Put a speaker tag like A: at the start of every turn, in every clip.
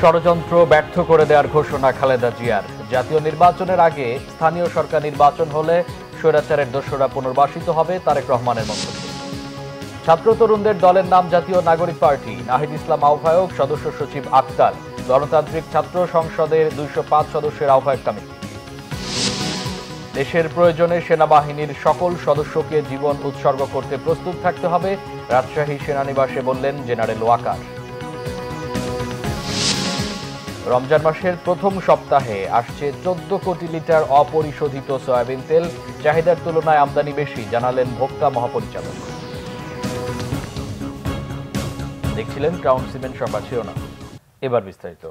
A: ষড়যন্ত্র ব্যর্থ করে দেওয়ার ঘোষণা খালেদা জিয়ার। জাতীয় নির্বাচনের আগে স্থানীয় সরকার নির্বাচন হলে স্বৈরাচারের দোসররা পুনর্বাসিত হবে, তারেক রহমানের মন্তব্য। ছাত্র তরুণদের দলের নাম জাতীয় নাগরিক পার্টি, নাহিদ ইসলাম আহ্বায়ক, সদস্য সচিব আক্তার। গণতান্ত্রিক ছাত্র সংসদের 205 সদস্যের আহ্বায়ক কমিটি। দেশের প্রয়োজনে সেনাবাহিনীর সকল সদস্যকে জীবন উৎসর্গ করতে প্রস্তুত থাকতে হবে, রাজশাহী সেনানিবাসে বললেন জেনারেল ওয়াকার। রমজান মাসের প্রথম সপ্তাহে আসছে 14 কোটি লিটার অপরিশোধিত সয়াবিন তেল, চাহিদার তুলনায় আমদানি বেশি, জানালেন ভোক্তা মহাপরিচালক। দেখছিলেন ক্রাউন সিমেন্ট সংবাদ শিরোনাম, এবার বিস্তারিত।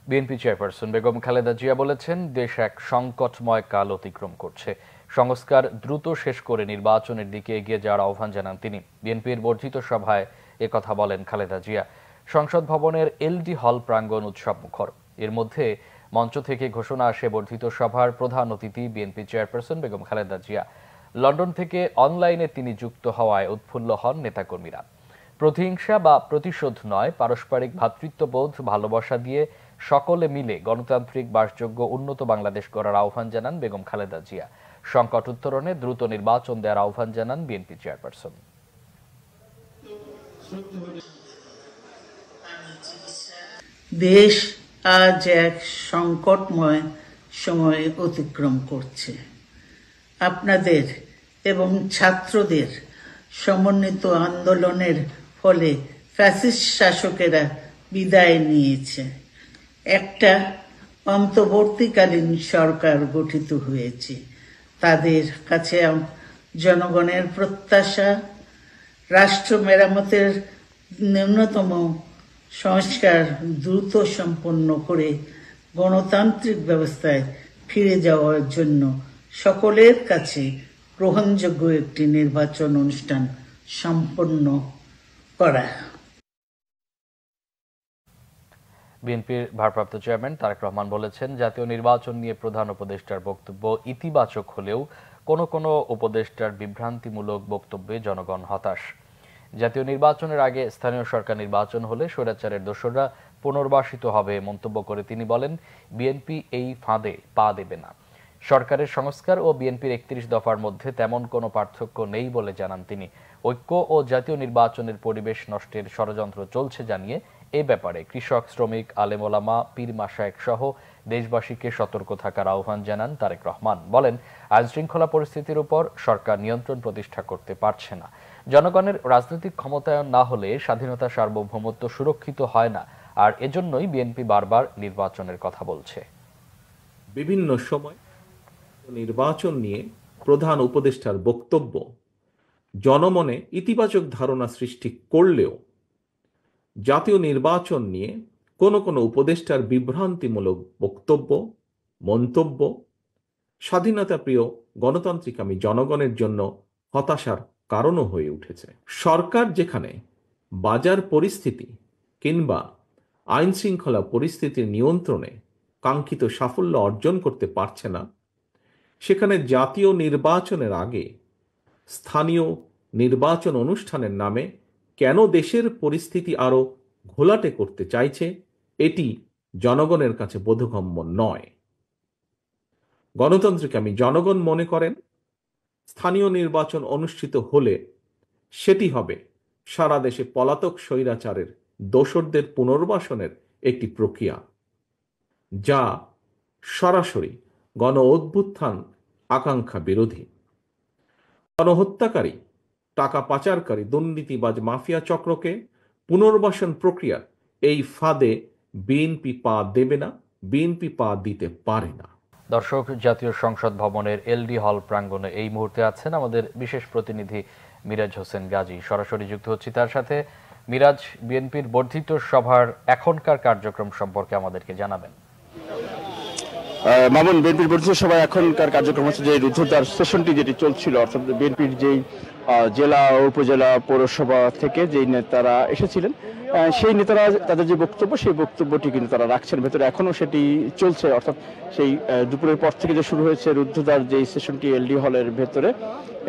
A: বিএনপি চেয়ারপারসন বেগম খালেদা জিয়া বলেছেন, দেশ এক সংকটময় কাল অতিক্রম করছে। সংস্কার দ্রুত শেষ করে নির্বাচনের দিকে এগিয়ে যাওয়ার আহ্বান জানান তিনি। বিএনপির বর্ধিত সভায় একথা বলেন খালেদা জিয়া। সংসদ ভবনের এলডি হল প্রাঙ্গণ উৎসব মুখর। এর মধ্যে মঞ্চ থেকে ঘোষণা আসে বর্ধিত সভার প্রধান অতিথি BNP chairperson Begum Khaleda Zia. London থেকে অনলাইনে তিনি যুক্ত হওয়ায় উৎফুল্ল হন নেতাকর্মীরা। প্রতিহিংসা বা প্রতিশোধ নয়, পারস্পরিক ভ্রাতৃত্ববোধ, ভালোবাসা দিয়ে সকলে মিলে গণতান্ত্রিক বাসযোগ্য উন্নত বাংলাদেশ গড়ার আহ্বান জানান বেগম খালেদা জিয়া। সংকট উত্তরণে দ্রুত নির্বাচন দেওয়ার আহ্বান জানান বিএনপি চেয়ারপারসন।
B: দেশ আজ এক সংকটময় সময় অতিক্রম করছে। আপনাদের এবং ছাত্রদের সমন্বিত আন্দোলনের ফলে ফ্যাসিস্ট শাসকেরা বিদায় নিয়েছে। একটা অন্তর্বর্তীকালীন সরকার গঠিত হয়েছে। তাদের কাছে জনগণের প্রত্যাশা, রাষ্ট্র মেরামতের ন্যূনতম সংস্কার দ্রুত সম্পন্ন করে গণতান্ত্রিক ব্যবস্থায় ফিরে যাওয়ার জন্য সকলের কাছে গ্রহণযোগ্য একটি নির্বাচন অনুষ্ঠান সম্পন্ন করা।
A: বিএনপির ভারপ্রাপ্ত চেয়ারম্যান তারেক রহমান বলেছেন, জাতীয় নির্বাচন নিয়ে প্রধান উপদেষ্টার বক্তব্য ইতিবাচক হলেও কোনো উপদেষ্টার বিভ্রান্তিমূলক বক্তব্যে জনগণ হতাশ। জাতীয় নির্বাচনের আগে স্থানীয় সরকার নির্বাচন হলে স্বৈরাচারের দোসররা পুনর্বাসিত হবে মন্তব্য করে তিনি বলেন, বিএনপি এই ফাঁদে পা দেবে না। সরকারের সংস্কার ও বিএনপির 31 দফার মধ্যে তেমন কোনো পার্থক্য নেই বলে জানান তিনি। ঐক্য ও জাতীয় নির্বাচনের পরিবেশ নষ্টের ষড়যন্ত্র চলছে জানিয়ে এ ব্যাপারে কৃষক, শ্রমিক, আলেম ওলামা, পীর মাশায়েখ সহ দেশবাসীকে সতর্ক থাকার আহ্বান জানান তারেক রহমান। বলেন, আইনশৃঙ্খলা পরিস্থিতির উপর সরকার নিয়ন্ত্রণ প্রতিষ্ঠা করতে পারছে না। জনগণের রাজনৈতিক ক্ষমতায়ন না হলে স্বাধীনতা, সার্বভৌমত্ব সুরক্ষিত হয় না, আর এজন্যই বিএনপি বারবার নির্বাচনের কথা বলছে।
C: বিভিন্ন সময় নির্বাচন নিয়ে প্রধান উপদেষ্টার বক্তব্য জনমনে ইতিবাচক ধারণা সৃষ্টি করলেও জাতীয় নির্বাচন নিয়ে কোনো উপদেষ্টার বিভ্রান্তিমূলক বক্তব্য, মন্তব্য স্বাধীনতাপ্রিয় গণতান্ত্রিকামী জনগণের জন্য হতাশার কারণও হয়ে উঠেছে। সরকার যেখানে বাজার পরিস্থিতি কিংবা আইন শৃঙ্খলা পরিস্থিতির নিয়ন্ত্রণে কাঙ্ক্ষিত সাফল্য অর্জন করতে পারছে না, সেখানে জাতীয় নির্বাচনের আগে স্থানীয় নির্বাচন অনুষ্ঠানের নামে কেন দেশের পরিস্থিতি আরো ঘোলাটে করতে চাইছে, এটি জনগণের কাছে বোধগম্য নয়। গণতান্ত্রিকামী জনগণ মনে করেন, স্থানীয় নির্বাচন অনুষ্ঠিত হলে সেটি হবে সারা দেশে পলাতক স্বৈরাচারের দোসরদের পুনর্বাসনের একটি প্রক্রিয়া, যা সরাসরি গণ অভ্যুত্থান আকাঙ্ক্ষা বিরোধী। গণহত্যাকারী, টাকা পাচারকারী, দুর্নীতিবাজ মাফিয়া চক্রকে পুনর্বাসন প্রক্রিয়ার এই ফাঁদে বিএনপি পা দেবে না, বিএনপি পা দিতে পারে না।
A: দর্শক, জাতীয় সংসদ ভবনের এলডি হল প্রাঙ্গণে এই মুহূর্তে আছেন আমাদের বিশেষ প্রতিনিধি মিরাজ হোসেন গাজী। সরাসরি যুক্ত হচ্ছি তার সাথে। মিরাজ, বিএনপির বর্ধিত সভার এখনকার কার্যক্রম সম্পর্কে আমাদেরকে জানাবেন।
D: মামুন, বিএনপির বর্ধিত সভায় এখনকার কার্যক্রম হচ্ছে যে রুদ্ধদ্বার সেশনটি যেটি চলছিল, অর্থাৎ বিএনপির যেই জেলা, উপজেলা, পৌরসভা থেকে যেই নেতারা এসেছিলেন সেই নেতারা তাদের যে বক্তব্য সেই বক্তব্যটি কিন্তু তারা রাখছেন ভেতরে, এখনো সেটি চলছে। অর্থাৎ সেই দুপুরের পর থেকে যে শুরু হয়েছে রুদ্ধদ্বার যে সেশনটি এলডি হলের ভেতরে,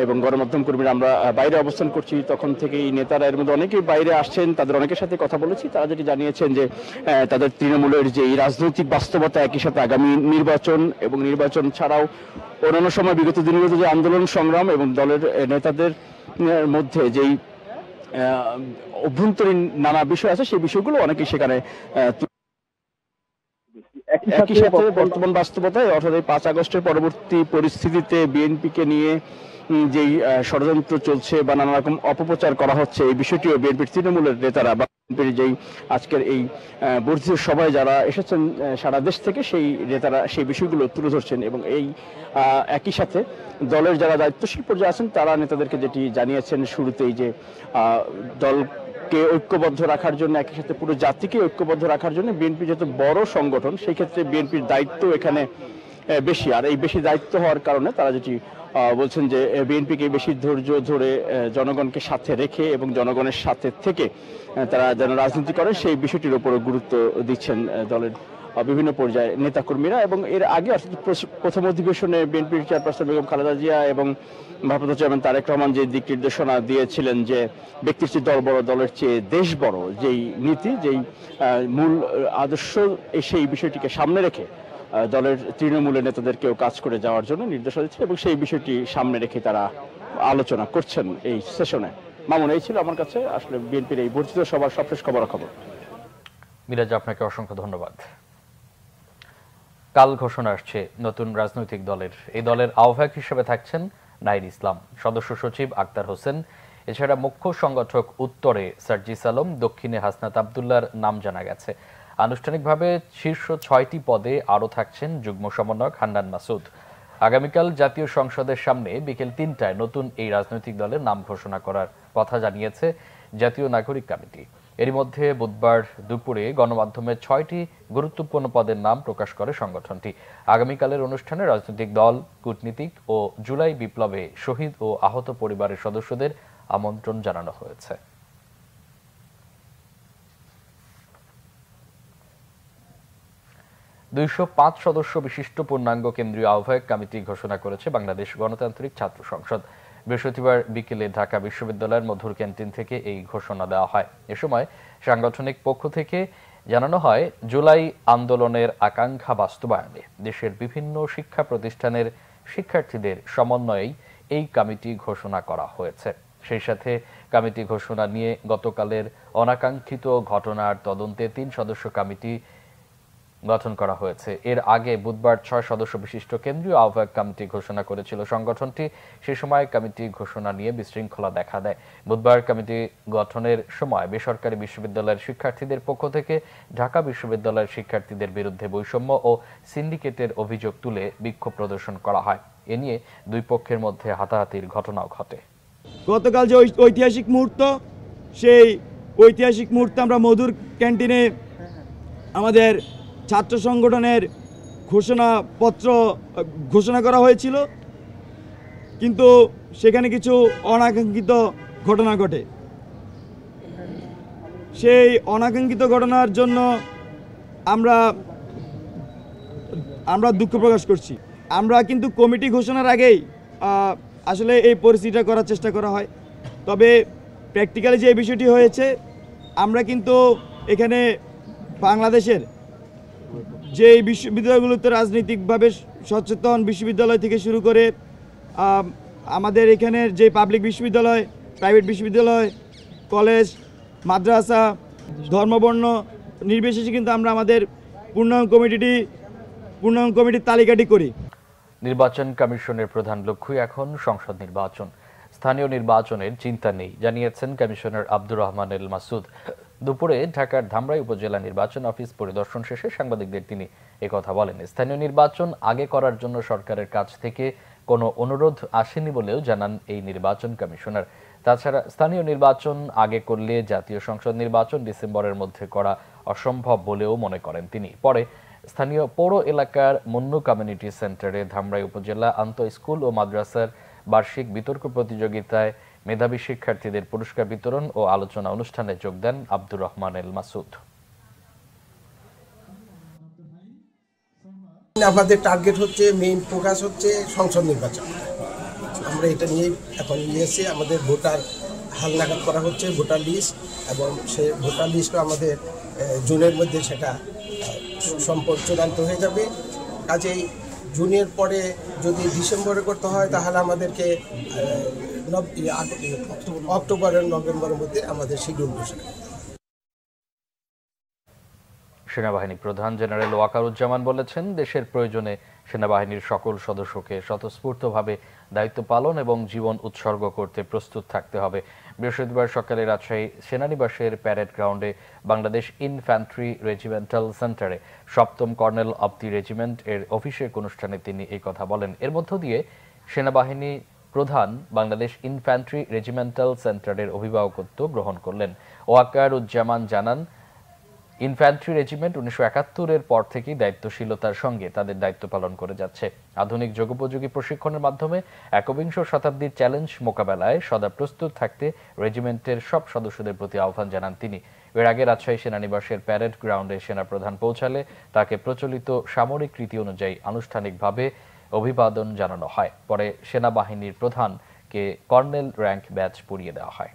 D: এবং গণমাধ্যম কর্মীরা আমরা বাইরে অবস্থান করছি তখন থেকেই নেতারা এর মধ্যে অনেকেই বাইরে আসছেন, তাদের অনেকের সাথে কথা বলেছি। তারা যেটি জানিয়েছেন যে তাদের তৃণমূলের যে রাজনৈতিক বাস্তবতা, একই সাথে আগামী নির্বাচন এবং নির্বাচন ছাড়াও অন্যান্য সময় বিগত দিনগুলোতে যে আন্দোলন সংগ্রাম এবং দলের নেতাদের মধ্যে যেই অভ্যন্তরীণ নানা বিষয় আছে সেই বিষয়গুলো অনেকেই সেখানে একই সাথে বর্তমান বাস্তবতায়, অর্থাৎ এই 5 আগস্টের পরবর্তী পরিস্থিতিতে বিএনপিকে নিয়ে যেই ষড়যন্ত্র চলছে বা নানা রকম অপপ্রচার করা হচ্ছে, এই বিষয়টিও বিএনপির তৃণমূলের নেতারা বা বিএনপির যেই আজকের এই বর্ধিত সভায় যারা এসেছেন সারা দেশ থেকে, সেই নেতারা সেই বিষয়গুলো তুলে ধরছেন। এবং এই একই সাথে দলের যারা দায়িত্বশীল পর্যায়ে আছেন তারা নেতাদেরকে যেটি জানিয়েছেন শুরুতেই, যে দলকে ঐক্যবদ্ধ রাখার জন্য, একই সাথে পুরো জাতিকে ঐক্যবদ্ধ রাখার জন্য বিএনপি যেহেতু বড় সংগঠন, সেই ক্ষেত্রে বিএনপির দায়িত্ব এখানে বেশি। আর এই বেশি দায়িত্ব হওয়ার কারণে তারা যেটি বলছেন যে বিএনপিকে বেশি ধৈর্য ধরে জনগণকে সাথে রেখে এবং জনগণের সাথে থেকে তারা যেন রাজনীতি করে, সেই বিষয়টির উপর গুরুত্ব দিচ্ছেন দলের বিভিন্ন পর্যায়ে নেতাকর্মীরা। এবং এর আগে অর্থাৎ প্রথম অধিবেশনে বিএনপির চেয়ারপারসন বেগম খালেদা জিয়া এবং ভারপ্রাপ্ত চেয়ারম্যান তারেক রহমান যে দিক নির্দেশনা দিয়েছিলেন যে ব্যক্তির চেয়ে দল বড়, দলের চেয়ে দেশ বড়, যেই নীতি, যেই মূল আদর্শ, সেই বিষয়টিকে সামনে রেখে দলের তৃণমূলের নেতাদেরকেও কাজ করে যাওয়ার জন্য নির্দেশনা দিচ্ছে, এবং সেই বিষয়টি সামনে রেখে তারা আলোচনা করছেন এই সেশনে। মামুন, এই ছিল আমার কাছে আসলে বিএনপির এই বর্ধিত সভার সবশেষ খবরাখবর।
A: মিরাজ, আপনাকে অসংখ্য ধন্যবাদ। কাল ঘোষণা আসছে নতুন রাজনৈতিক দলের। এই দলের আহ্বায়ক হিসেবে থাকছেন নাহিদ ইসলাম, সদস্য সচিব আক্তার হোসেন, এছাড়া মুখ্য সংগঠক উত্তরে সার্জিস আলম, দক্ষিণে হাসনাত আবদুল্লাহর নাম জানা গেছে। আনুষ্ঠানিকভাবে শীর্ষ 6টি পদে আরও থাকছেন যুগ্ম সমন্বয়ক হান্নান মাসুদ। আগামীকাল জাতীয় সংসদের সামনে বিকেল 3টায় নতুন এই রাজনৈতিক দলের নাম ঘোষণা করার কথা জানিয়েছে জাতীয় নাগরিক কমিটি। এরই মধ্যে বুধবার দুপুরে গণমাধ্যমে 6টি গুরুত্বপূর্ণ পদের নাম প্রকাশ করে সংগঠনটি। আগামীকালের অনুষ্ঠানে রাজনৈতিক দল, কূটনীতিক ও জুলাই বিপ্লবে শহীদ ও আহত পরিবারের সদস্যদের আমন্ত্রণ জানানো হয়েছে। $205 সদস্য বিশিষ্ট পূর্ণাঙ্গ কেন্দ্রীয় আহ্বায়ক কমিটি ঘোষণা করেছে বাংলাদেশ গণতান্ত্রিক ছাত্র সংসদ। বৃহস্পতিবার বিকেলে ঢাকা বিশ্ববিদ্যালয়ের মধুর ক্যান্টিন থেকে এই ঘোষণা দেওয়া হয়। এ সময় সাংগঠনিক পক্ষ থেকে জানানো হয়, জুলাই আন্দোলনের আকাঙ্ক্ষা বাস্তবায়নে দেশের বিভিন্ন শিক্ষা প্রতিষ্ঠানের শিক্ষার্থীদের সমন্বয়েই এই কমিটি ঘোষণা করা হয়েছে। সেই সাথে কমিটি ঘোষণা নিয়ে গতকালের অনাকাঙ্ক্ষিত ঘটনার তদন্তে 3 সদস্য কমিটি গঠন করা হয়েছে। এর আগে বুধবার 6 সদস্য বিশিষ্ট কেন্দ্রীয় আহ্বায়ক কমিটি ঘোষণা করেছিল সংগঠনটি। সে সময় কমিটি ঘোষণা নিয়ে বিশৃঙ্খলা দেখা দেয়। বুধবার কমিটি গঠনের সময় বেসরকারি বিশ্ববিদ্যালয়ের শিক্ষার্থীদের পক্ষ থেকে ঢাকা বিশ্ববিদ্যালয়ের শিক্ষার্থীদের বিরুদ্ধে বৈষম্য ও সিন্ডিকেটের অভিযোগ তুলে বিক্ষোভ প্রদর্শন করা হয়। এ নিয়ে দুই পক্ষের মধ্যে হাতাহাতির ঘটনাও ঘটে।
E: গতকাল যে ঐতিহাসিক মুহূর্ত, সেই ঐতিহাসিক মুহূর্তে আমরা মধুর ক্যান্টিনে আমাদের ছাত্র সংগঠনের ঘোষণাপত্র ঘোষণা করা হয়েছিল, কিন্তু সেখানে কিছু অনাকাঙ্ক্ষিত ঘটনা ঘটে। সেই অনাকাঙ্ক্ষিত ঘটনার জন্য আমরা দুঃখ প্রকাশ করছি। আমরা কিন্তু কমিটি ঘোষণার আগেই আসলে এই পরিস্থিতিটা করার চেষ্টা করা হয়। তবে প্র্যাকটিক্যালি যে বিষয়টি হয়েছে, আমরা কিন্তু এখানে বাংলাদেশের যে বিশ্ববিদ্যালয়গুলোতে রাজনৈতিকভাবে সচেতন বিশ্ববিদ্যালয় থেকে শুরু করে আমাদের এখানের যে পাবলিক বিশ্ববিদ্যালয়, প্রাইভেট বিশ্ববিদ্যালয়, কলেজ, মাদ্রাসা, ধর্মবর্ণ নির্বিশেষে কিন্তু আমরা আমাদের পূর্ণাঙ্গ কমিটির তালিকাটি করি।
A: নির্বাচন কমিশনের প্রধান লক্ষ্যই এখন সংসদ নির্বাচন। স্থানীয় নির্বাচনের চিন্তা নেই জানিয়েছেন কমিশনার আব্দুর রহমান এল মাসুদ। দুপুরে ঢাকার ধামরাই উপজেলা নির্বাচন অফিস পরিদর্শন শেষে সাংবাদিকদের তিনি একথা বলেন। স্থানীয় নির্বাচন আগে করার জন্য সরকারের কাছ থেকে কোনো অনুরোধ আসেনি বলেও জানান এই নির্বাচন কমিশনার। তাছাড়া স্থানীয় নির্বাচন আগে করলে জাতীয় সংসদ নির্বাচন ডিসেম্বরের মধ্যে করা অসম্ভব বলেও মনে করেন তিনি। পরে স্থানীয় পৌর এলাকার মুন্নু কমিউনিটি সেন্টারে ধামরাই উপজেলা আন্তঃ স্কুল ও মাদ্রাসার বার্ষিক বিতর্ক প্রতিযোগিতায় মেধাবী শিক্ষার্থীদের পুরস্কার বিতরণ ও আলোচনা অনুষ্ঠানে যোগ দেন আব্দুর রহমান এল মাসুদ।
F: আমাদের টার্গেট হচ্ছে, মেইন ফোকাস হচ্ছে সংসদ নির্বাচন। আমরা এটা নিয়ে এখন নিয়েছি, আমাদের ভোটার হালনাগাদ করা হচ্ছে, ভোটার লিস্ট, এবং সেই ভোটার লিস্টও আমাদের জুনের মধ্যে সেটা চূড়ান্ত হয়ে যাবে। কাজেই জুনের পরে যদি ডিসেম্বরে করতে হয় তাহলে আমাদেরকে অক্টোবরের নভেম্বরের মধ্যে আমাদের শিডিউল ঘোষণা করতে হবে।
A: সেনাবাহিনী প্রধান জেনারেল ওয়াকারুজ্জামান বলেছেন, দেশের প্রয়োজনে সেনাবাহিনীর সকল সদস্যকে স্বতঃস্ফূর্তভাবে দায়িত্ব পালন এবং জীবন উৎসর্গ করতে প্রস্তুত থাকতে হবে। বৃহস্পতিবার সকালে রাজশাহী সেনানিবাসের প্যারেড গ্রাউন্ডে বাংলাদেশ ইনফ্যান্ট্রি রেজিমেন্টাল সেন্টারে 7ম কর্নেল অব দি রেজিমেন্ট এর অভিষেক অনুষ্ঠানে তিনি এই কথা বলেন। এর মধ্য দিয়ে সেনাবাহিনী প্রধান বাংলাদেশ ইনফ্যান্ট্রি রেজিমেন্টাল সেন্টারের অভিভাবকত্ব গ্রহণ করলেন। ওয়াকারুজ্জামান জানান, ইনফ্যান্ট্রি রেজিমেন্ট 1971-এর পর থেকেই দায়িত্বশীলতার সঙ্গে তাদের দায়িত্ব পালন করে যাচ্ছে। আধুনিক যুগোপযোগী প্রশিক্ষণের মাধ্যমে একবিংশ শতাব্দীর চ্যালেঞ্জ মোকাবেলায় সদা প্রস্তুত থাকতে রেজিমেন্টের সব সদস্যদের প্রতি আহ্বান জানান তিনি। এর আগে রাজশাহী সেনানিবাসের প্যারেড গ্রাউন্ডে সেনাপ্রধান পৌঁছালে তাকে প্রচলিত সামরিক রীতি অনুযায়ী আনুষ্ঠানিকভাবে অভিবাদন জানানো হয়। পরে সেনাবাহিনীর প্রধানকে কর্নেল র্যাঙ্ক ব্যাচ পরিয়ে দেওয়া হয়।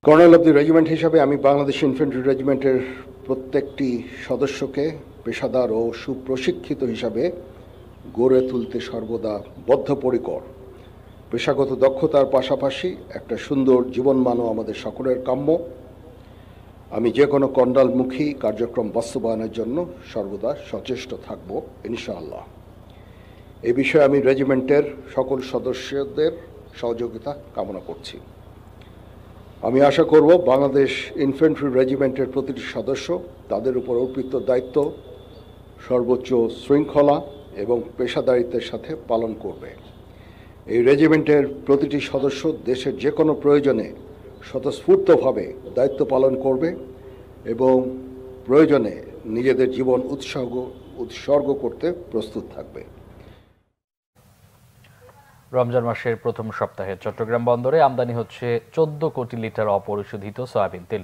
G: কর্নেল অব দি রেজিমেন্ট হিসাবে আমি বাংলাদেশ ইনফ্যান্ট্রি রেজিমেন্টের প্রত্যেকটি সদস্যকে পেশাদার ও সুপ্রশিক্ষিত হিসাবে গড়ে তুলতে সর্বদা বদ্ধপরিকর। পেশাগত দক্ষতার পাশাপাশি একটা সুন্দর জীবনমানও আমাদের সকলের কাম্য। আমি যে কোনো কন্ডালমুখী কার্যক্রম বাস্তবায়নের জন্য সর্বদা সচেষ্ট থাকব ইনশাআল্লাহ। এই বিষয়ে আমি রেজিমেন্টের সকল সদস্যদের সহযোগিতা কামনা করছি। আমি আশা করব বাংলাদেশ ইনফ্যান্ট্রি রেজিমেন্টের প্রতিটি সদস্য তাদের উপর অর্পিত দায়িত্ব সর্বোচ্চ শৃঙ্খলা এবং পেশাদারিত্বের সাথে পালন করবে। এই রেজিমেন্টের প্রতিটি সদস্য দেশের যে কোনো প্রয়োজনে স্বতঃস্ফূর্তভাবে দায়িত্ব পালন করবে এবং প্রয়োজনে নিজেদের জীবন উৎসর্গ করতে প্রস্তুত থাকবে।
A: রমজান মাসের প্রথম সপ্তাহে চট্টগ্রাম বন্দরে আমদানি হচ্ছে 14 কোটি লিটার অপরিশোধিত সয়াবিন তেল।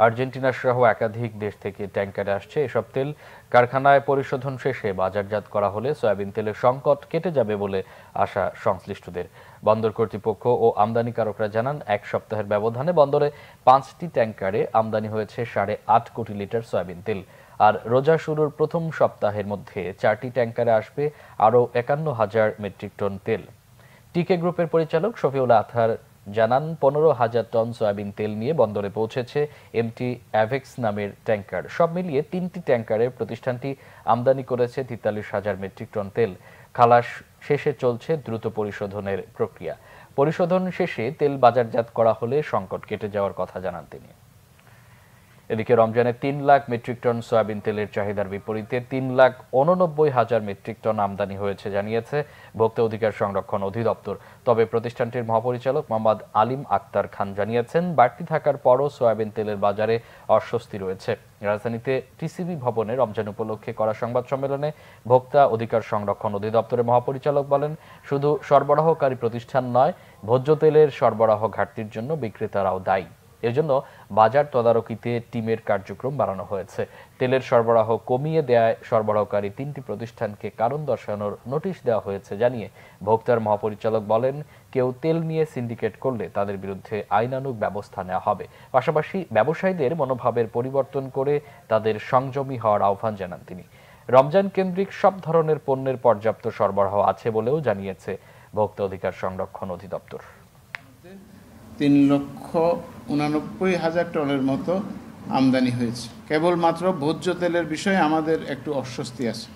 A: আর্জেন্টিনা সহ একাধিক দেশ থেকে ট্যাঙ্কারে আসছে এসব তেল। কারখানায় পরিশোধন শেষে বাজারজাত করা হলে সয়াবিন তেলের সংকট কেটে যাবে বলে আশা সংশ্লিষ্টদের। বন্দর কর্তৃপক্ষ ও আমদানিকারকরা জানান, এক সপ্তাহের ব্যবধানে বন্দরে 5টি ট্যাঙ্কারে আমদানি হয়েছে 8.5 কোটি লিটার সয়াবিন তেল। আর রোজা শুরুর প্রথম সপ্তাহের মধ্যে 4টি ট্যাঙ্কারে আসবে আরও 51,000 মেট্রিক টন তেল। টিকে গ্রুপের পরিচালক শফিউল আথার জানান, 15,000 টন সয়াবিন তেল নিয়ে বন্দরে পৌঁছেছে এমটি অ্যাভেক্স নামের ট্যাঙ্কার। সব মিলিয়ে 3টি ট্যাঙ্কারে প্রতিষ্ঠানটি আমদানি করেছে 43,000 মেট্রিক টন তেল। খালাস শেষে চলছে দ্রুত পরিশোধনের প্রক্রিয়া। পরিশোধন শেষে তেল বাজারজাত করা হলে সংকট কেটে যাওয়ার কথা জানান তিনি। এদিকে রমজানে 3 লাখ মেট্রিক টন সয়াবিন তেলের চাহিদার বিপরীতে 3,89,000 মেট্রিক টন আমদানি হয়েছে জানিয়েছে ভোক্তা অধিকার সংরক্ষণ অধিদপ্তর। তবে প্রতিষ্ঠানটির মহাপরিচালক মোহাম্মদ আলিম আক্তার খান জানিয়েছেন, বাড়তি থাকার পরও সয়াবিন তেলের বাজারে অস্বস্তি রয়েছে। রাজধানীতে টিসিবি ভবনে রমজান উপলক্ষে করা সংবাদ সম্মেলনে ভোক্তা অধিকার সংরক্ষণ অধিদপ্তরের মহাপরিচালক বলেন, শুধু সরবরাহকারী প্রতিষ্ঠান নয়, ভোজ্য তেলের সরবরাহ ঘাটতির জন্য বিক্রেতারাও দায়ী। এজন্য বাজার তদারকিতে টিমের কার্যক্রম বাড়ানো হয়েছে। তেলের সরবরাহ কমিয়ে দেয়ায় সরবরাহকারী 3টি প্রতিষ্ঠানকে কারণ দর্শানোর নোটিশ দেওয়া হয়েছে জানিয়ে ভোক্তার মহাপরিচালক বলেন, কেউ তেল নিয়ে সিন্ডিকেট করলে তাদের বিরুদ্ধে আইনানুগ ব্যবস্থা নেওয়া হবে। পাশাপাশি ব্যবসায়ীদের মনোভাবের পরিবর্তন করে তাদের সংযমী হওয়ার আহ্বান জানান তিনি। রমজান কেন্দ্রিক সব ধরনের পণ্যের পর্যাপ্ত সরবরাহ আছে বলেও জানিয়েছে ভোক্তা অধিকার সংরক্ষণ অধিদপ্তর।
H: 3,89,000 টনের মতো আমদানি হয়েছে। কেবলমাত্র ভোজ্য তেলের বিষয়ে আমাদের একটু অস্বস্তি আছে।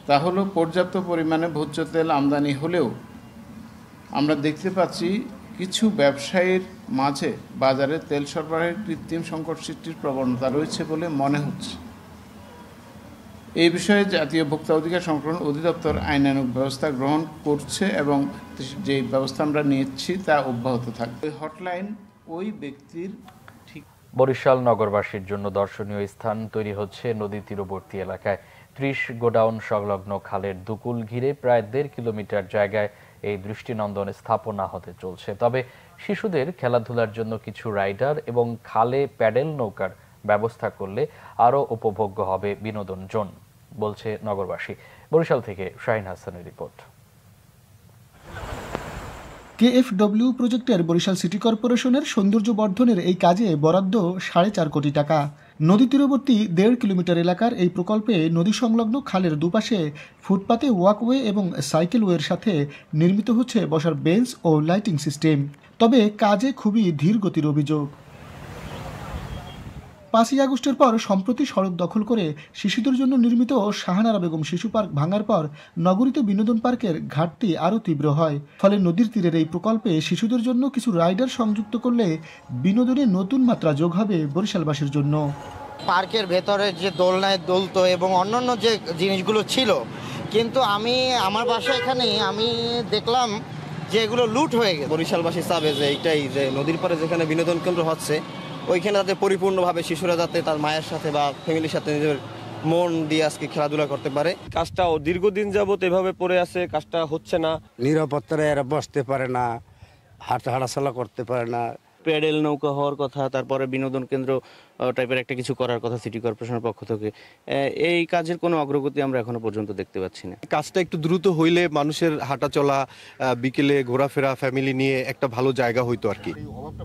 H: তা হলো, পর্যাপ্ত পরিমাণে ভোজ্য তেল আমদানি হলেও আমরা দেখতে পাচ্ছি কিছু ব্যবসায়ীর মাঝে বাজারে তেল সরবরাহের কৃত্রিম সংকট সৃষ্টির প্রবণতা রয়েছে বলে মনে হচ্ছে। এই বিষয়ে জাতীয় ভোক্তা অধিকার সংরক্ষণ অধিদপ্তর আইনানুগ ব্যবস্থা গ্রহণ করছে এবং যে ব্যবস্থা আমরা নিচ্ছি তা অব্যাহত থাকবে। হটলাইন ওই ব্যক্তির ঠিক।
A: বরিশাল নগরবাসীর জন্য দর্শনীয় স্থান তৈরি হচ্ছে নদী তীরবর্তী এলাকায়। 30 গোডাউন সংলগ্ন খালের দুকুল ঘিরে প্রায় 1.5 কিলোমিটার জায়গায় এই দৃষ্টিনন্দন স্থাপনা হতে চলছে। তবে শিশুদের খেলাধুলার জন্য কিছু রাইডার এবং খালে প্যাডেল নৌকার ব্যবস্থা করলে আরও উপভোগ্য হবে বিনোদন জোন, বলছে নগরবাসী। বরিশাল থেকে শাহিন হাসানের রিপোর্ট।
I: কেএফডব্লিউ প্রজেক্টের বরিশাল সিটি কর্পোরেশনের সৌন্দর্য বর্ধনের এই কাজে বরাদ্দ 4.5 কোটি টাকা। নদী তীরবর্তী 1.5 কিলোমিটার এলাকার এই প্রকল্পে নদী সংলগ্ন খালের দুপাশে ফুটপাতে ওয়াকওয়ে এবং সাইকেলওয়ের সাথে নির্মিত হচ্ছে বসার বেঞ্চ ও লাইটিং সিস্টেম। তবে কাজে খুবই ধীর গতির অভিযোগ। 5ই আগস্টের পর সম্প্রতি সড়ক দখল করে শিশুদের জন্য নির্মিত শাহানারা বেগম শিশু পার্ক ভাঙার পর নগরীতে বিনোদন পার্কের ঘাটতি আরও তীব্র হয়। ফলে নদীর তীরের এই প্রকল্পে শিশুদের জন্য কিছু রাইডার সংযুক্ত করলে বিনোদনে নতুন মাত্রা যোগ হবে বরিশালবাসীর জন্য।
J: পার্কের ভেতরে যে দোলনায় দোলতো এবং অন্যান্য যে জিনিসগুলো ছিল, কিন্তু আমার বাসা এখানে আমি দেখলাম যে এগুলো লুট হয়ে গেছে।
K: বরিশালবাসী চাবে যে এইটাই, যে নদীর পাড়ে যেখানে বিনোদন কেন্দ্র হচ্ছে ওইখানে যাতে পরিপূর্ণভাবে শিশুরা যাতে তার মায়ের সাথে বা ফ্যামিলির সাথে নিজের মন দিয়ে আজকে খেলাধুলা করতে পারে।
L: কাজটা দীর্ঘদিন যাবত এভাবে পড়ে আছে, কাজটা হচ্ছে না।
M: নিরাপত্তায় এরা বসতে পারে না, হাঁটাচলা করতে পারে না।
K: প্যাডেল নৌকা হওয়ার কথা, তারপরে বিনোদন কেন্দ্র টাইপের একটা কিছু করার কথা সিটি কর্পোরেশনের পক্ষ থেকে। এই কাজের কোনো অগ্রগতি আমরা এখনো পর্যন্ত দেখতে পাচ্ছি না।
N: কাজটা একটু দ্রুত হইলে মানুষের হাঁটাচলা, বিকেলে ঘোরাফেরা, ফ্যামিলি নিয়ে একটা ভালো জায়গা হইতো আর কি।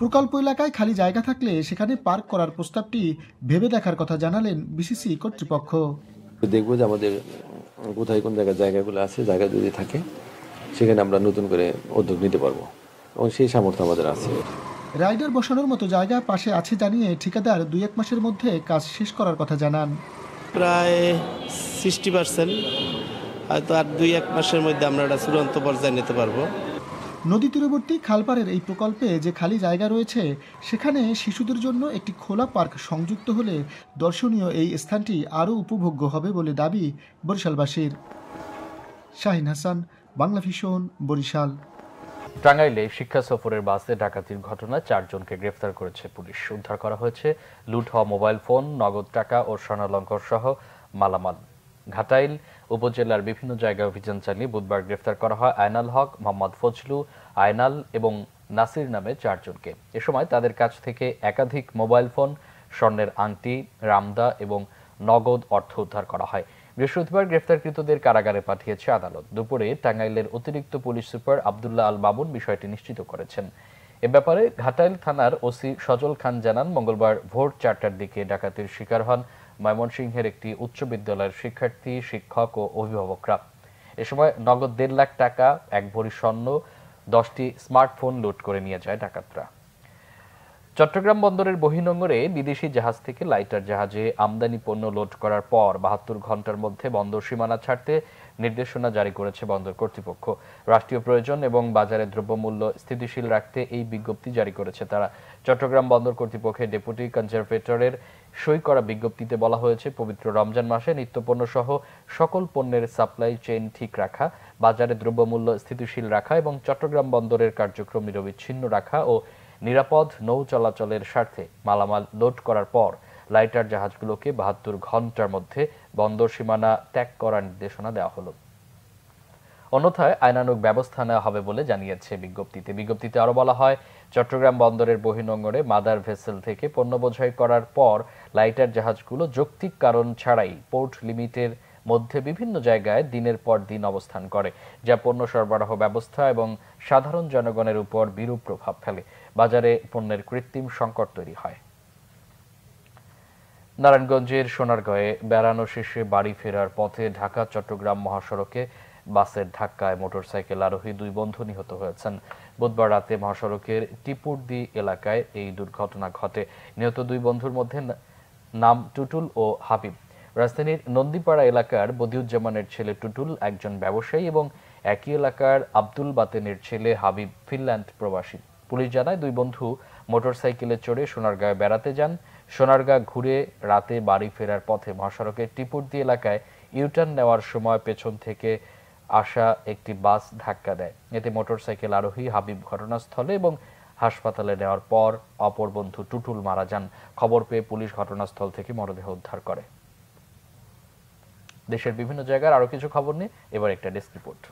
I: প্রকল্প এলাকায় খালি জায়গা থাকলে সেখানে পার্ক করার প্রস্তাবটি ভেবে দেখার কথা জানালেন বিসিসি কর্তৃপক্ষ।
O: দেখবো যে আমাদের কোথায় কোন জায়গাগুলো আছে, জায়গা যদি থাকে সেখানে আমরা নতুন করে উদ্যোগ নিতে পারবো এবং সেই সামর্থ্য আমাদের আছে।
I: রাইডার বসানোর মতো জায়গা পাশে আছে জানিয়ে ঠিকাদার 2-1 মাসের মধ্যে কাজ শেষ করার কথা জানান।
P: প্রায় 60%, হয়তো আর 2-1 মাসের মধ্যে আমরা এটা চূড়ান্ত পর্যায়ে নিতে পারবো।
I: নদী তীরবর্তী খালপাড়ের এই প্রকল্পে যে খালি জায়গা রয়েছে সেখানে শিশুদের জন্য একটি খোলা পার্ক সংযুক্ত হলে দর্শনীয় এই স্থানটি আরও উপভোগ্য হবে বলে দাবি বরিশালবাসীর। শাহিন হাসান, বাংলা ভিশন, বরিশাল।
A: টাঙ্গাইলে শিক্ষা সফরের বাসে ডাকাতির ঘটনায় 4 জনকে গ্রেফতার করেছে পুলিশ। উদ্ধার করা হয়েছে লুট হওয়া মোবাইল ফোন, নগদ টাকা ও স্বর্ণালঙ্কার সহ মালামাল। ঘাটাইল উপজেলার বিভিন্ন জায়গায় অভিযান চালিয়ে বুধবার গ্রেফতার করা হয় আয়নাল হক, মোহাম্মদ ফজলু, আয়নাল এবং নাসির নামে 4 জনকে। এ সময় তাদের কাছ থেকে একাধিক মোবাইল ফোন, স্বর্ণের আংটি, রামদা এবং নগদ অর্থ উদ্ধার করা হয়। বৃহস্পতিবার গ্রেফতারকৃতদের কারাগারে পাঠিয়েছে আদালত। দুপুরে টাঙ্গাইলের অতিরিক্ত পুলিশ সুপার আব্দুল্লাহ আল মামুন বিষয়টি নিশ্চিত করেছেন। এ ব্যাপারে ঘাটাইল থানার ওসি সজল খান জানান, মঙ্গলবার ভোর 4টার দিকে ডাকাতির শিকার হন ময়মনসিংহের একটি উচ্চ বিদ্যালয়ের শিক্ষার্থী, শিক্ষক ও অভিভাবকরা। এ সময় নগদ 1.5 লাখ টাকা, 1 ভরি স্বর্ণ, 10টি স্মার্টফোন লুট করে নিয়ে যায় ডাকাতরা। চট্টগ্রাম বন্দরের বহির্নোঙরে বিদেশি জাহাজ থেকে লাইটার জাহাজে আমদানি পণ্য লোড করার পর 72 ঘন্টার মধ্যে বন্দর সীমানা ছাড়তে নির্দেশনা জারি করেছে বন্দর কর্তৃপক্ষ। রাষ্ট্রীয় প্রয়োজন এবং বাজারে দ্রব্যমূল্য স্থিতিশীল রাখতে এই বিজ্ঞপ্তি জারি করেছে তারা। চট্টগ্রাম বন্দর কর্তৃপক্ষের ডেপুটি কনজারভেটরের সই করা বিজ্ঞপ্তিতে বলা হয়েছে, পবিত্র রমজান মাসে নিত্যপণ্য সহ সকল পণ্যের সাপ্লাই চেইন ঠিক রাখা, বাজারে দ্রব্যমূল্য স্থিতিশীল রাখা এবং চট্টগ্রাম বন্দরের কার্যক্রম নিরবিচ্ছিন্ন রাখা ও নিরাপদ নৌ চলাচলের স্বার্থে মালামাল লোড করার পর লাইটার জাহাজগুলোকে 72 ঘন্টার মধ্যে বন্দর সীমানা ত্যাগ করার নির্দেশনা দেওয়া হলো। অন্যথায় আইনানুগ ব্যবস্থা নেওয়া হবে বলে জানিয়েছে বিজ্ঞপ্তিতে। বিজ্ঞপ্তিতে আরো বলা হয়, চট্টগ্রাম বন্দরের বহির্নোঙরে মাদার ভেসেল থেকে পণ্য বোঝাই করার পর লাইটার জাহাজগুলো যৌক্তিক কারণ ছাড়াই পোর্ট লিমিটের মধ্যে বিভিন্ন জায়গায় দিনের পর দিন অবস্থান করে, যা পণ্য সরবরাহ ব্যবস্থা এবং সাধারণ জনগণের উপর বিরূপ প্রভাব ফেলে। বাজারে পণ্যের কৃত্রিম সংকট তৈরি হয়। নারায়ণগঞ্জের সোনারগাঁয়ে বেড়ানো শেষে বাড়ি ফেরার পথে ঢাকা চট্টগ্রাম মহাসড়কে বাসের ধাক্কায় মোটরসাইকেল আরোহী 2 বন্ধু নিহত হয়েছেন। বুধবার রাতে মহাসড়কের টিপুরদি এলাকায় এই দুর্ঘটনা ঘটে। নিহত 2 বন্ধুর মধ্যে নাম টুটুল ও হাবিব। রাজধানীর নন্দীপাড়া এলাকার বদিউজ্জামানের ছেলে টুটুল একজন ব্যবসায়ী এবং একই এলাকার আব্দুল বাতেনের ছেলে হাবিব ফিনল্যান্ড প্রবাসী। পুলিশ জানায়, 2 বন্ধু মোটরসাইকেলে চড়ে সোনারগাঁয়ে বেড়াতে যান। সোনারগাঁ ঘুরে রাতে বাড়ি ফেরার পথে মহাসড়কের টিপুরদি এলাকায় ইউটার্ন নেওয়ার সময় পেছন থেকে আসা একটি বাস ধাক্কা দেয়। এতে মোটরসাইকেল আরোহী হাবিব ঘটনাস্থলে এবং হাসপাতালে নেওয়ার পর অপর বন্ধু টুটুল মারা যান। খবর পেয়ে পুলিশ ঘটনাস্থল থেকে মরদেহ উদ্ধার করে। দেশের বিভিন্ন জায়গার আরো কিছু খবর নিয়ে এবার একটা ডেস্ক রিপোর্ট।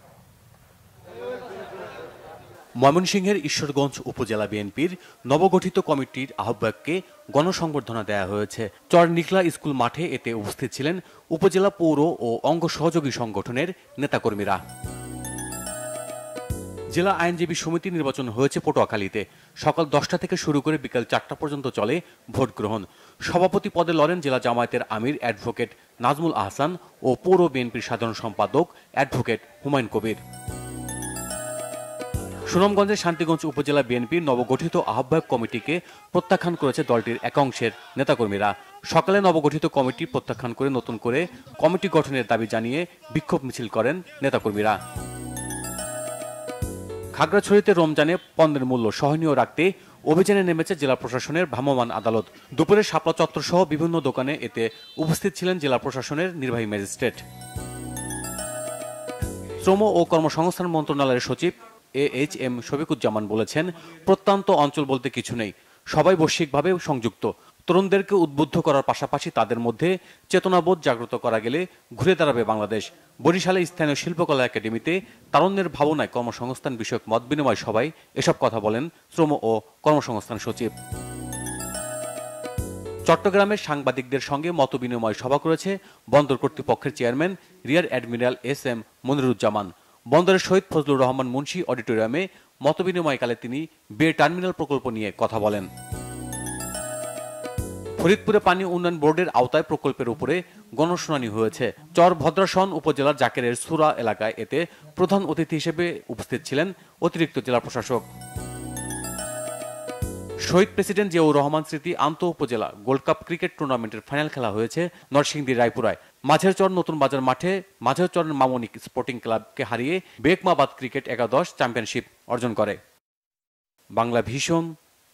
Q: ময়মনসিংহের ঈশ্বরগঞ্জ উপজেলা বিএনপির নবগঠিত কমিটির আহ্বায়ককে গণসংবর্ধনা দেয়া হয়েছে। চর নিকলা স্কুল মাঠে এতে উপস্থিত ছিলেন উপজেলা পৌর ও অঙ্গ সহযোগী সংগঠনের নেতাকর্মীরা। জেলা আইনজীবী সমিতি নির্বাচন হয়েছে পটুয়াখালীতে। সকাল 10টা থেকে শুরু করে বিকাল 4টা পর্যন্ত চলে ভোট গ্রহণ। সভাপতি পদে লড়েন জেলা জামায়াতের আমির অ্যাডভোকেট নাজমুল আহসান ও পৌর বিএনপির সাধারণ সম্পাদক অ্যাডভোকেট হুমায়ুন কবির। সুনামগঞ্জের শান্তিগঞ্জ উপজেলা বিএনপির নবগঠিত আহ্বায়ক কমিটিকে প্রত্যাখ্যান করেছে দলটির একাংশের নেতাকর্মীরা। সকালে নবগঠিত কমিটি প্রত্যাখ্যান করে নতুন করে কমিটি গঠনের দাবি জানিয়ে বিক্ষোভ মিছিল করেন নেতাকর্মীরা। খাগড়াছড়িতে রমজানে পণ্যের মূল্য সহনীয় রাখতে অভিযানে নেমেছে জেলা প্রশাসনের ভ্রাম্যমাণ আদালত। দুপুরে শাপলা চত্বর সহ বিভিন্ন দোকানে এতে উপস্থিত ছিলেন জেলা প্রশাসনের নির্বাহী ম্যাজিস্ট্রেট। শ্রম ও কর্মসংস্থান মন্ত্রণালয়ের সচিব AHM শফিকুজ্জামান বলেছেন, প্রত্যন্ত অঞ্চল বলতে কিছু নেই, সবাই বৈশ্বিকভাবে সংযুক্ত। তরুণদেরকে উদ্বুদ্ধ করার পাশাপাশি তাদের মধ্যে চেতনাবোধ জাগ্রত করা গেলে ঘুরে দাঁড়াবে বাংলাদেশ। বরিশালে স্থানীয় শিল্পকলা একাডেমিতে তারুণ্যের ভাবনায় কর্মসংস্থান বিষয়ক মত বিনিময় সভায় এসব কথা বলেন শ্রম ও কর্মসংস্থান সচিব। চট্টগ্রামের সাংবাদিকদের সঙ্গে মত বিনিময় সভা করেছে বন্দর কর্তৃপক্ষের chairman rear admiral SM Moniruzzaman. বন্দরের শহীদ ফজলুর রহমান মুন্সি অডিটোরিয়ামে মতবিনিময়কালে তিনি বে টার্মিনাল প্রকল্প নিয়ে কথা বলেন। ফরিদপুরে পানি উন্নয়ন বোর্ডের আওতায় প্রকল্পের উপরে গণশুনানি হয়েছে। চর ভদ্রাসন উপজেলার জাকেরের সুরা এলাকায় এতে প্রধান অতিথি হিসেবে উপস্থিত ছিলেন অতিরিক্ত জেলা প্রশাসক। শহীদ প্রেসিডেন্ট জিয়াউর রহমান স্মৃতি আন্তঃ উপজেলা গোল্ড কাপ ক্রিকেট টুর্নামেন্টের ফাইনাল খেলা হয়েছে নরসিংদীর রায়পুরায়। মাঝেরচর নতুন বাজার মাঠে মাঝেরচরের মামনিক স্পোর্টিং ক্লাবকে হারিয়ে বেকমাবাদ ক্রিকেট একাদশ চ্যাম্পিয়নশিপ অর্জন করে। Bangla vision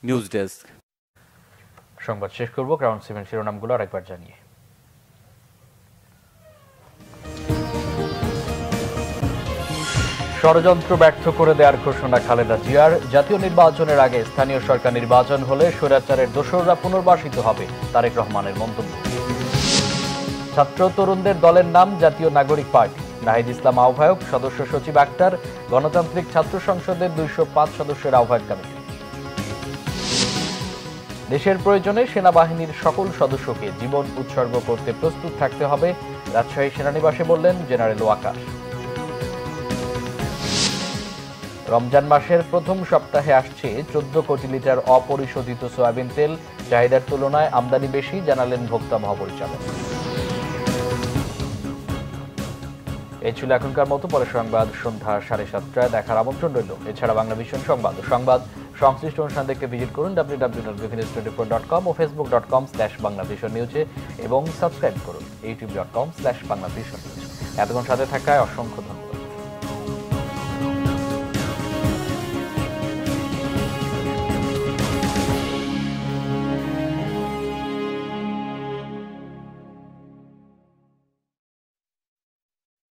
Q: news desk.
A: সংবাদ শেষ করব গ্রাউন্ড 7 শিরোনামগুলো আরেকবার জানিয়ে। ষড়যন্ত্র ব্যর্থ করে দেওয়ার ঘোষণা খালেদা জিয়ার। জাতীয় নির্বাচনের আগে স্থানীয় সরকার নির্বাচন হলে স্বৈরাচারের দোসররা পুনর্বাসিত হবে, তারেক রহমানের মন্তব্য। ছাত্র তরুণদের দলের নাম জাতীয় নাগরিক পার্টি, নাহিদ ইসলাম আহ্বায়ক, সদস্য সচিব আক্তার। গণতান্ত্রিক ছাত্র সংসদের 205 সদস্যের আহ্বায়ক কমিটি। দেশের প্রয়োজনে সেনাবাহিনীর সকল সদস্যকে জীবন উৎসর্গ করতে প্রস্তুত থাকতে হবে, রাজশাহী সেনানিবাসে বললেন জেনারেল ওয়াকার। রমজান মাসের প্রথম সপ্তাহে আসছে 14 কোটি লিটার অপরিশোধিত সয়াবিন তেল, চাহিদার তুলনায় আমদানি বেশি, জানালেন ভোক্তা মহাপরিচালক। এই ছিল এখনকার মতো। পরে সংবাদ সন্ধ্যা 7:30টায় দেখার আমন্ত্রণ রইল। এছাড়া বাংলা ভিশন সংবাদ ও সংবাদ সংশ্লিষ্ট অনুষ্ঠান দেখতে ভিজিট করুন www.bvnews24.com ও facebook.com/banglavisionnews এবং সাবস্ক্রাইব করুন youtube.com/banglavisionnews। এতক্ষণ সাথে থাকায় অসংখ্য ধন্যবাদ।